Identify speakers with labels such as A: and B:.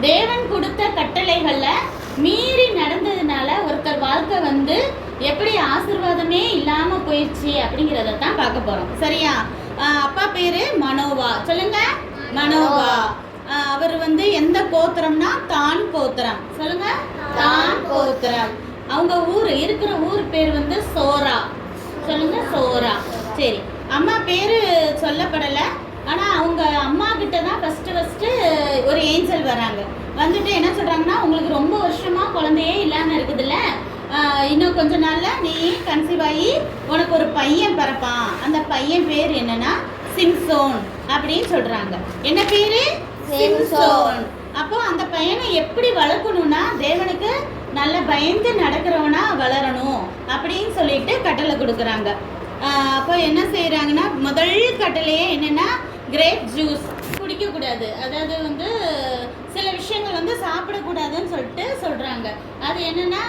A: தேவன் கொடுத்த கட்டளைகள்ல மீறி நடந்ததுனால ஒருத்தர் வாழ்க்கை வந்து எப்படி ஆசீர்வாதமே இல்லாம போயிடுச்சு அப்படிங்கிறத தான் பார்க்க போறோம். சரியா? அப்பா பேரு மனோவா. சொல்லுங்க. மனோவா. அவர் வந்து எந்த கோத்திரம்னா தான் கோத்திரம். சொல்லுங்க. தான் கோத்திரம். அவங்க இருக்கிற ஊர் பேர் வந்து சோரா. சொல்லுங்க. சோரா. சரி, அம்மா பேரு சொல்லப்படல. ஆனா அவங்க அம்மா கிட்ட தான் ஃபர்ஸ்ட் ஒரு ஏஞ்சல் வராங்க. வந்துட்டு என்ன சொல்றாங்கன்னா, உங்களுக்கு ரொம்ப வருஷமா குழந்தையே இல்லாம இருக்குதுல்ல, இன்னும் கொஞ்ச நாள்ல நீ கன்சீவ் ஆகி உனக்கு ஒரு பையன் பிறப்பான். அந்த பையன் பேர் என்னன்னா சிம்சோன் அப்படின்னு சொல்றாங்க. என்ன பேரு? சிம்சோன். அப்போ அந்த பையனை எப்படி வளர்க்கணும்னா, தேவனுக்கு நல்ல பயந்து நடக்கிறவனா வளரணும் அப்படின்னு சொல்லிட்டு கட்டளை கொடுக்குறாங்க. அப்போ என்ன செய்யறாங்கன்னா, முதல் கட்டளையே என்னன்னா, கிரேப் ஜூஸ் குடிக்கக்கூடாது. அதாவது வந்து சில விஷயங்கள் வந்து சாப்பிடக்கூடாதுன்னு சொல்லிட்டு சொல்றாங்க. அது என்னன்னா